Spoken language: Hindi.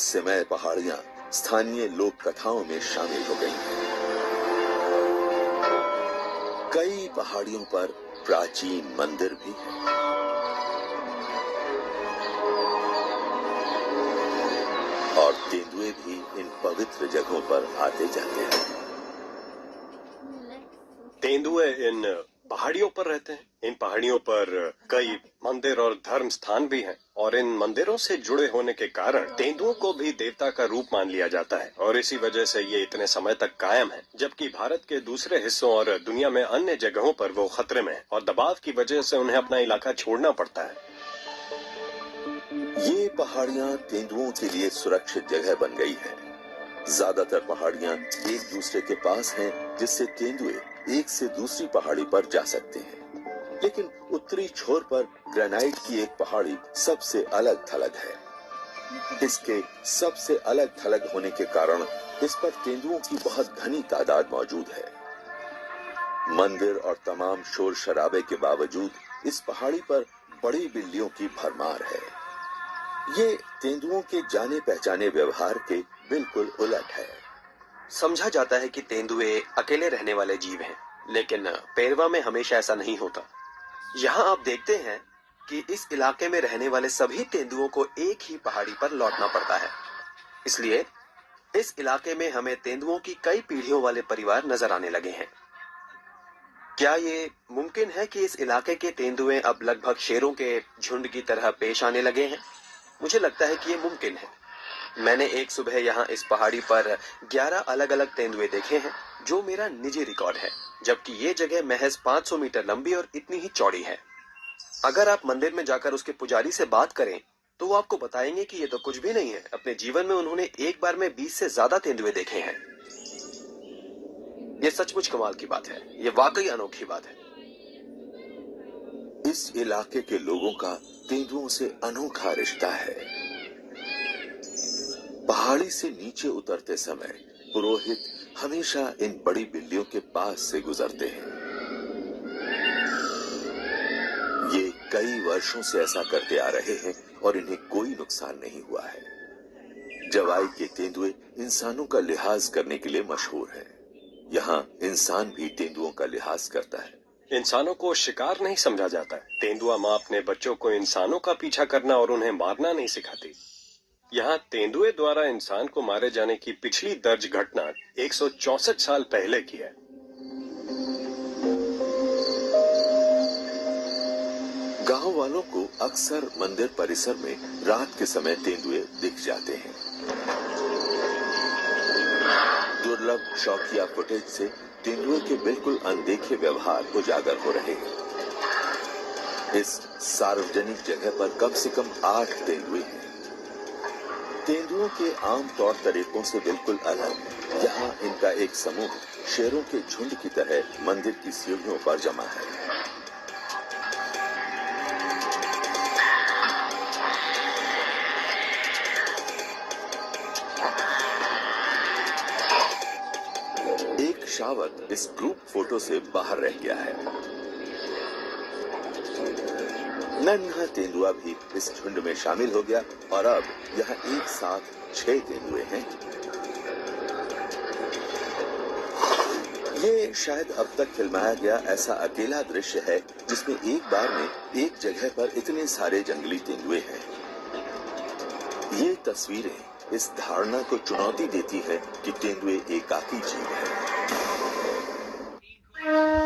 रहस्यमय पहाड़ियां स्थानीय लोक कथाओं में शामिल हो गई हैं। कई पहाड़ियों पर प्राचीन मंदिर भी हैं। और तेंदुए भी इन पवित्र जगहों पर आते जाते हैं। तेंदुए इन पहाड़ियों पर रहते हैं। इन पहाड़ियों पर कई मंदिर और धर्म स्थान भी हैं और इन मंदिरों से जुड़े होने के कारण तेंदुओं को भी देवता का रूप मान लिया जाता है और इसी वजह से ये इतने समय तक कायम है, जबकि भारत के दूसरे हिस्सों और दुनिया में अन्य जगहों पर वो खतरे में है और दबाव की वजह से उन्हें अपना इलाका छोड़ना पड़ता है। ये पहाड़ियां तेंदुओं के लिए सुरक्षित जगह बन गई है। ज्यादातर पहाड़ियां एक दूसरे के पास हैं, जिससे तेंदुए एक से दूसरी पहाड़ी पर जा सकते हैं। लेकिन उत्तरी छोर पर ग्रेनाइट की एक पहाड़ी सबसे अलग थलग है। इसके सबसे अलग थलग होने के कारण इस पर तेंदुओं की बहुत घनी तादाद मौजूद है। मंदिर और तमाम शोर शराबे के बावजूद इस पहाड़ी पर बड़ी बिल्लियों की भरमार है। ये तेंदुओं के जाने पहचाने व्यवहार के बिल्कुल उलट है। समझा जाता है कि तेंदुए अकेले रहने वाले जीव हैं, लेकिन पेरवा में हमेशा ऐसा नहीं होता। यहाँ आप देखते हैं कि इस इलाके में रहने वाले सभी तेंदुओं को एक ही पहाड़ी पर लौटना पड़ता है। इसलिए इस इलाके में हमें तेंदुओं की कई पीढ़ियों वाले परिवार नजर आने लगे हैं। क्या ये मुमकिन है कि इस इलाके के तेंदुए अब लगभग शेरों के झुंड की तरह पेश आने लगे हैं? मुझे लगता है कि ये मुमकिन है। मैंने एक सुबह यहाँ इस पहाड़ी पर 11 अलग अलग तेंदुए देखे हैं, जो मेरा निजी रिकॉर्ड है, जबकि ये जगह महज 500 मीटर लंबी और इतनी ही चौड़ी है। अगर आप मंदिर में जाकर उसके पुजारी से बात करें तो वो आपको बताएंगे कि ये तो कुछ भी नहीं है। अपने जीवन में उन्होंने एक बार में 20 से ज्यादा तेंदुए देखे हैं। ये सचमुच कमाल की बात है। ये वाकई अनोखी बात है। इस इलाके के लोगों का तेंदुओं से अनोखा रिश्ता है। पहाड़ी से नीचे उतरते समय पुरोहित हमेशा इन बड़ी बिल्लियों के पास से गुजरते हैं। ये कई वर्षों से ऐसा करते आ रहे हैं और इन्हें कोई नुकसान नहीं हुआ है। जवाई के तेंदुए इंसानों का लिहाज करने के लिए मशहूर है। यहाँ इंसान भी तेंदुओं का लिहाज करता है। इंसानों को शिकार नहीं समझा जाता है। तेंदुआ माँ अपने बच्चों को इंसानों का पीछा करना और उन्हें मारना नहीं सिखाती। यहाँ तेंदुए द्वारा इंसान को मारे जाने की पिछली दर्ज घटना 164 साल पहले की है। गांव वालों को अक्सर मंदिर परिसर में रात के समय तेंदुए दिख जाते हैं। दुर्लभ शौकिया फुटेज से तेंदुए के बिल्कुल अनदेखे व्यवहार उजागर हो रहे हैं। इस सार्वजनिक जगह पर कम से कम 8 तेंदुए हैं। तेंदुओं के आम तौर तरीकों से बिल्कुल अलग यहाँ इनका एक समूह शेरों के झुंड की तरह मंदिर की सीढ़ियों पर जमा है। एक शावक इस ग्रुप फोटो से बाहर रह गया है। नन्हा तेंदुआ भी इस झुंड में शामिल हो गया और अब यहाँ एक साथ 6 तेंदुए हैं। ये शायद अब तक फिल्माया गया ऐसा अकेला दृश्य है जिसमें एक बार में एक जगह पर इतने सारे जंगली तेंदुए हैं। ये तस्वीरें इस धारणा को चुनौती देती है कि तेंदुए एकाकी जीव है।